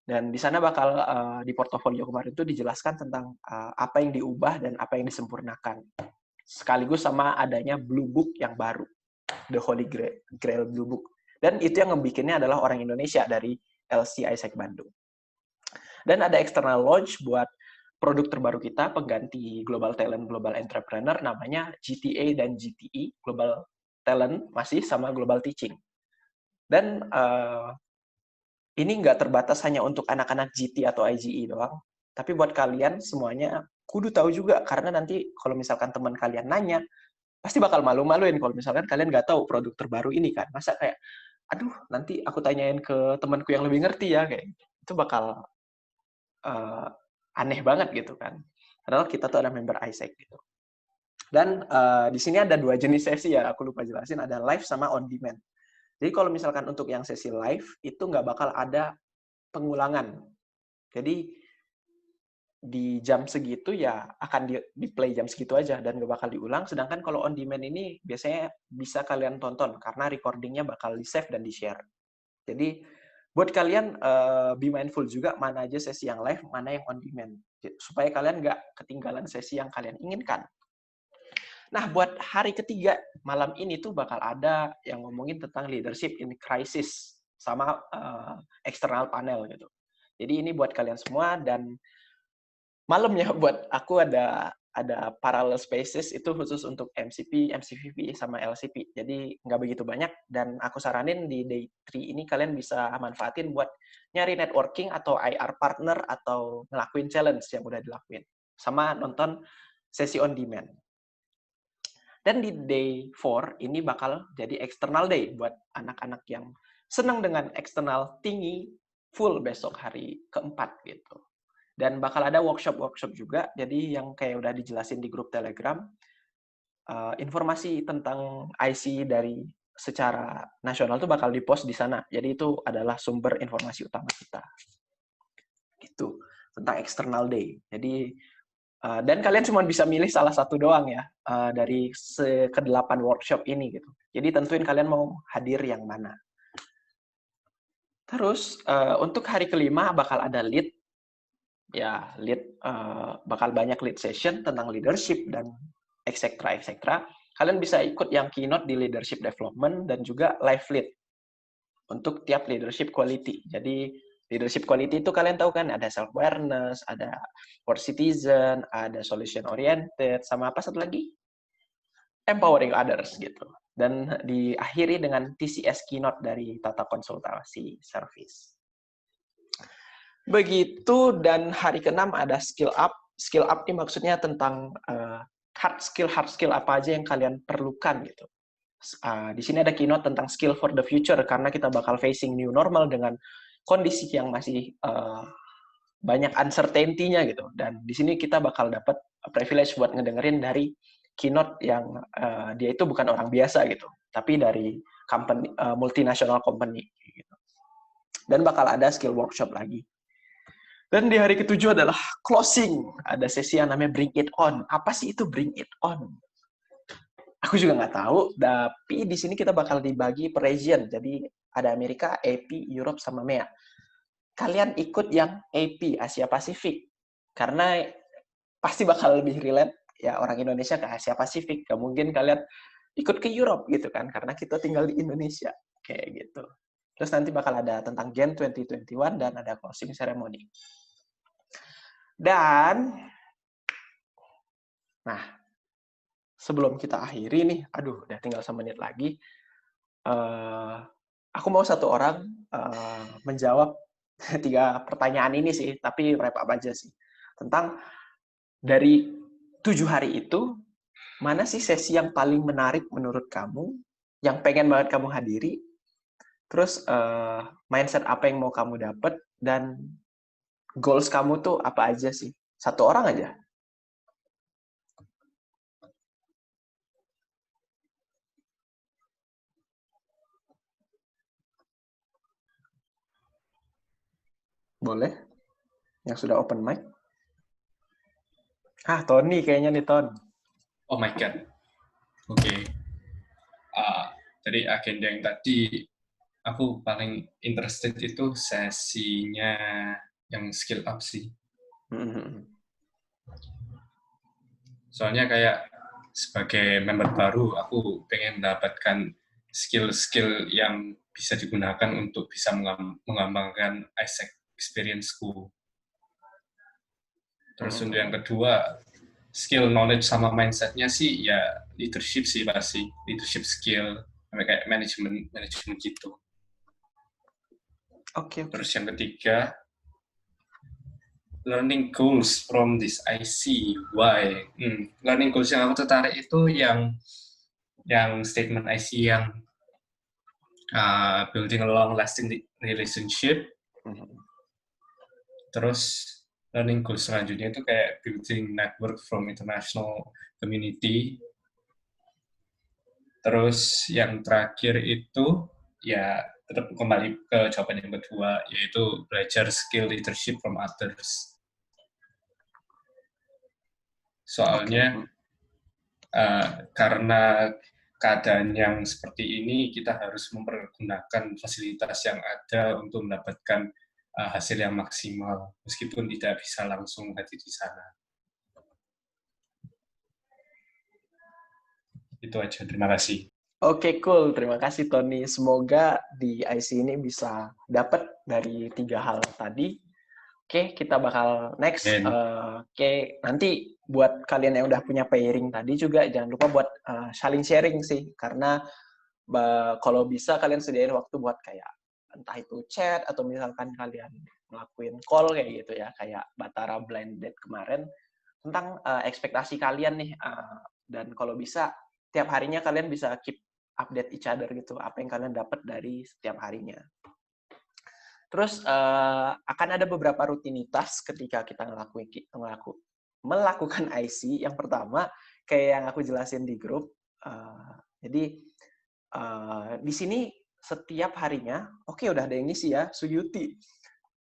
S1: Dan di sana bakal di portofolio kemarin itu dijelaskan tentang apa yang diubah dan apa yang disempurnakan. Sekaligus sama adanya Blue Book yang baru, The Holy Grail Blue Book. Dan itu yang ngebikinnya adalah orang Indonesia dari LC ISEC Bandung. Dan ada external launch buat produk terbaru kita, pengganti Global Talent, Global Entrepreneur, namanya GTA dan GTE, Global Talent masih sama Global Teaching. Dan ini nggak terbatas hanya untuk anak-anak GT atau IGE doang, tapi buat kalian semuanya kudu tahu juga, karena nanti kalau misalkan teman kalian nanya, pasti bakal malu-maluin kalau misalkan kalian nggak tahu produk terbaru ini kan. Masa kayak, aduh nanti aku tanyain ke temanku yang lebih ngerti ya, kayak itu bakal aneh banget gitu kan. Padahal kita tuh ada member ISEC gitu. Dan di sini ada 2 jenis sesi ya, aku lupa jelasin, ada live sama on demand. Jadi kalau misalkan untuk yang sesi live, itu nggak bakal ada pengulangan. Jadi di jam segitu ya akan di-play jam segitu aja dan nggak bakal diulang. Sedangkan kalau on demand ini biasanya bisa kalian tonton karena recordingnya bakal di-save dan di-share. Jadi buat kalian be mindful juga mana aja sesi yang live, mana yang on demand. Supaya kalian nggak ketinggalan sesi yang kalian inginkan. Nah, buat hari ketiga, malam ini tuh bakal ada yang ngomongin tentang leadership in crisis sama external panel gitu. Jadi ini buat kalian semua, dan malamnya buat aku ada parallel spaces itu khusus untuk MCP, MCVP, sama LCP. Jadi nggak begitu banyak, dan aku saranin di day 3 ini kalian bisa manfaatin buat nyari networking atau IR partner atau ngelakuin challenge yang udah dilakuin. Sama nonton sesi on demand. Dan di day 4 ini bakal jadi external day buat anak-anak yang senang dengan eksternal tinggi full besok hari keempat gitu. Dan bakal ada workshop-workshop juga, jadi yang kayak udah dijelasin di grup Telegram, informasi tentang IC dari secara nasional tuh bakal di-post di sana. Jadi itu adalah sumber informasi utama kita. Gitu, tentang external day. Jadi dan kalian cuma bisa milih salah satu doang ya dari ke-8 workshop ini gitu. Jadi tentuin kalian mau hadir yang mana. Terus untuk hari kelima bakal ada lead. Ya, lead bakal banyak lead session tentang leadership dan etc. Kalian bisa ikut yang keynote di leadership development dan juga live lead untuk tiap leadership quality. Jadi leadership quality itu kalian tahu kan, ada self-awareness, ada for citizen, ada solution oriented, sama apa satu lagi? Empowering others gitu. Dan diakhiri dengan TCS keynote dari Tata Konsultasi Service. Begitu, dan hari ke-6 ada skill up. Skill up ini maksudnya tentang hard skill apa aja yang kalian perlukan gitu. Di sini ada keynote tentang skill for the future karena kita bakal facing new normal dengan kondisi yang masih banyak uncertainty-nya gitu. Dan di sini kita bakal dapat privilege buat ngedengerin dari keynote yang dia itu bukan orang biasa gitu, tapi dari company multinational company gitu. Dan bakal ada skill workshop lagi. Dan di hari ke-7 adalah closing. Ada sesi yang namanya Bring It On. Apa sih itu Bring It On? Aku juga nggak tahu, tapi di sini kita bakal dibagi per region. Jadi ada Amerika, AP, Europe, sama MEA. Kalian ikut yang AP, Asia Pasifik. Karena pasti bakal lebih relate ya orang Indonesia ke Asia Pasifik. Gak mungkin kalian ikut ke Europe gitu kan, karena kita tinggal di Indonesia. Kayak gitu. Terus nanti bakal ada tentang Gen 2021 dan ada closing ceremony. Dan, nah, sebelum kita akhiri nih, aduh, udah tinggal 1 menit lagi. Aku mau satu orang menjawab 3 pertanyaan ini sih, tapi wrap up aja sih. Tentang dari 7 hari itu, mana sih sesi yang paling menarik menurut kamu, yang pengen banget kamu hadiri, terus mindset apa yang mau kamu dapat, dan goals kamu tuh apa aja sih? Satu orang aja. Boleh? Yang sudah open mic? Tony kayaknya nih, Ton.
S9: Oh my God. Oke. Jadi agenda yang tadi aku paling interested itu sesinya yang skill up sih. Soalnya kayak sebagai member baru, aku pengen mendapatkan skill-skill yang bisa digunakan untuk bisa mengembangkan ISEC experience-ku. Terus untuk yang kedua, skill knowledge sama mindset-nya sih ya leadership sih pasti. Leadership skill, kayak manajemen gitu.
S1: Oke.
S9: Terus yang ketiga, learning goals from this IC. Why? Learning goals yang aku tertarik itu yang statement IC yang building a long-lasting relationship. Terus learning goals selanjutnya itu kayak building network from international community. Terus yang terakhir itu ya tetap kembali ke jawaban yang kedua, yaitu belajar skill leadership from others. Soalnya karena keadaan yang seperti ini, kita harus mempergunakan fasilitas yang ada untuk mendapatkan hasil yang maksimal, meskipun tidak bisa langsung hadir di sana. Itu aja, terima kasih.
S1: Oke, cool. Terima kasih, Tony. Semoga di IC ini bisa dapat dari 3 hal tadi. Oke, kita bakal next. Oke, nanti buat kalian yang udah punya pairing tadi juga, jangan lupa buat saling sharing sih. Karena kalau bisa kalian sediain waktu buat kayak entah itu chat atau misalkan kalian ngelakuin call kayak gitu ya, kayak Batara Blind Date kemarin tentang ekspektasi kalian nih, dan kalau bisa tiap harinya kalian bisa keep update each other gitu, apa yang kalian dapat dari setiap harinya. Terus akan ada beberapa rutinitas ketika kita melakukan IC. Yang pertama kayak yang aku jelasin di grup, jadi di sini setiap harinya, oke udah ada yang ngisi ya, Suyuti.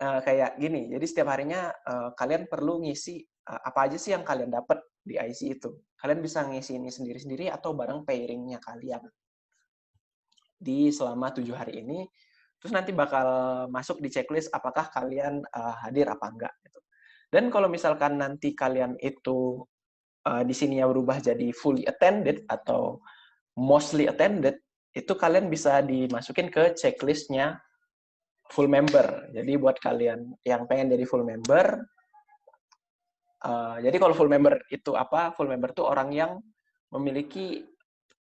S1: Kayak gini, jadi setiap harinya kalian perlu ngisi apa aja sih yang kalian dapat di IC itu. Kalian bisa ngisi ini sendiri-sendiri atau bareng pairing-nya kalian. Di selama 7 hari ini, terus nanti bakal masuk di checklist apakah kalian hadir apa enggak. Gitu. Dan kalau misalkan nanti kalian itu di sininya berubah jadi fully attended atau mostly attended, itu kalian bisa dimasukin ke checklist-nya full member. Jadi buat kalian yang pengen jadi full member, jadi kalau full member itu apa? Full member itu orang yang memiliki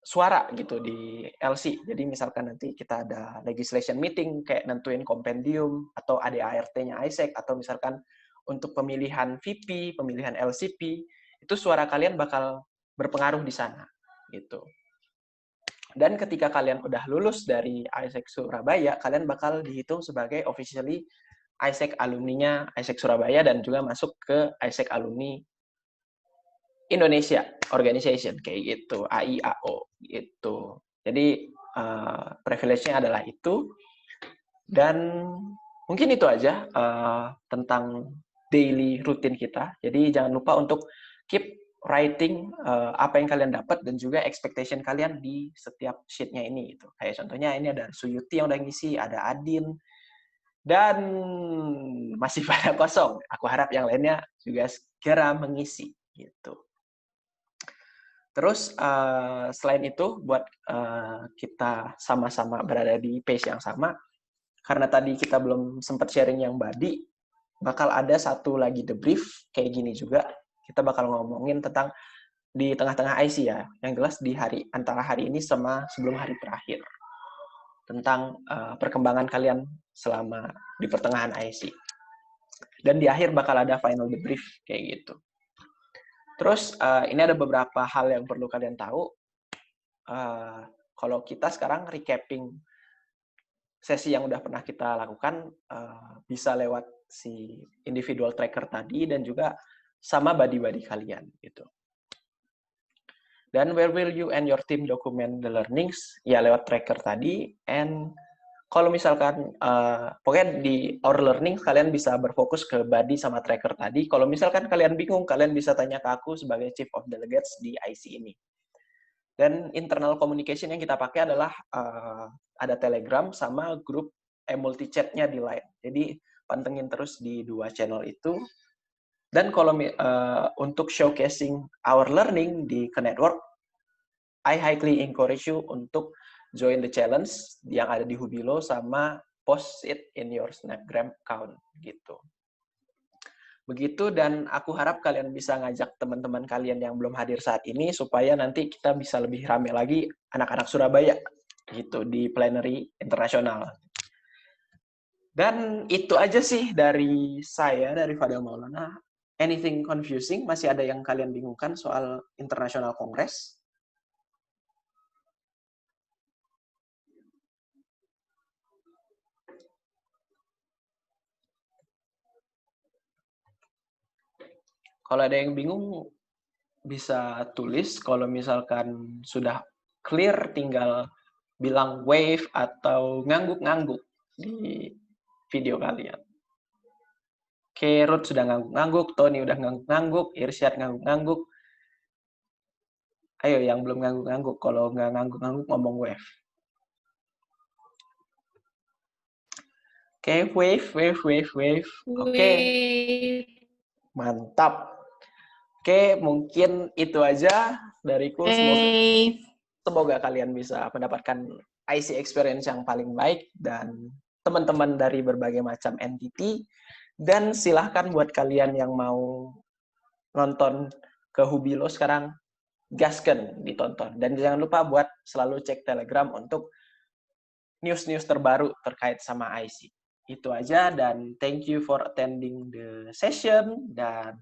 S1: suara gitu di LC. Jadi misalkan nanti kita ada legislation meeting, kayak nentuin kompendium, atau ADART-nya ISEC, atau misalkan untuk pemilihan VP, pemilihan LCP, itu suara kalian bakal berpengaruh di sana. Gitu. Dan ketika kalian udah lulus dari ISEC Surabaya, kalian bakal dihitung sebagai officially ISEC alumninya ISEC Surabaya dan juga masuk ke ISEC alumni Indonesia Organization kayak gitu, AIAO gitu. Jadi privilege-nya adalah itu. Dan mungkin itu aja tentang daily rutin kita. Jadi jangan lupa untuk keep writing apa yang kalian dapat dan juga expectation kalian di setiap sheet-nya ini gitu. Kayak contohnya ini ada Suyuti yang udah ngisi, ada Adin, dan masih pada kosong. Aku harap yang lainnya juga segera mengisi gitu. Terus selain itu buat kita sama-sama berada di pace yang sama, karena tadi kita belum sempat sharing yang body, bakal ada satu lagi debrief kayak gini juga. Kita bakal ngomongin tentang di tengah-tengah IC ya, yang jelas di antara hari ini sama sebelum hari terakhir. Tentang perkembangan kalian selama di pertengahan IC. Dan di akhir bakal ada final debrief kayak gitu. Terus ini ada beberapa hal yang perlu kalian tahu. Kalau kita sekarang recapping sesi yang udah pernah kita lakukan, bisa lewat si individual tracker tadi dan juga sama buddy-buddy kalian gitu. Dan where will you and your team document the learnings? Ya lewat tracker tadi. And kalau misalkan, pokoknya di our learning kalian bisa berfokus ke buddy sama tracker tadi. Kalau misalkan kalian bingung, kalian bisa tanya ke aku sebagai Chief of Delegates di IC ini. Dan internal communication yang kita pakai adalah ada Telegram sama grup multi-chat-nya di Line. Jadi pantengin terus di 2 channel itu. Dan kalau untuk showcasing our learning di Knetwork, I highly encourage you untuk join the challenge yang ada di Hubilo sama post it in your Snapgram account gitu. Begitu, dan aku harap kalian bisa ngajak teman-teman kalian yang belum hadir saat ini supaya nanti kita bisa lebih rame lagi anak-anak Surabaya gitu di plenary internasional. Dan itu aja sih dari saya, dari Fadel Maulana. Anything confusing? Masih ada yang kalian bingungkan soal International Congress? Kalau ada yang bingung, bisa tulis. Kalau misalkan sudah clear, tinggal bilang wave atau ngangguk-ngangguk di video kalian. Oke, Ruth sudah ngangguk-ngangguk, Tony udah ngangguk-ngangguk, Irsyad ngangguk-ngangguk. Ayo yang belum ngangguk-ngangguk, kalau nggak ngangguk-ngangguk ngomong wave. Oke, wave. Oke, mantap. Oke, mungkin itu aja dariku. Semoga kalian bisa mendapatkan IC experience yang paling baik dan teman-teman dari berbagai macam entity. Dan silahkan buat kalian yang mau nonton ke Hubilo sekarang, gaskan ditonton. Dan jangan lupa buat selalu cek Telegram untuk news-news terbaru terkait sama IC. Itu aja, dan thank you for attending the session, dan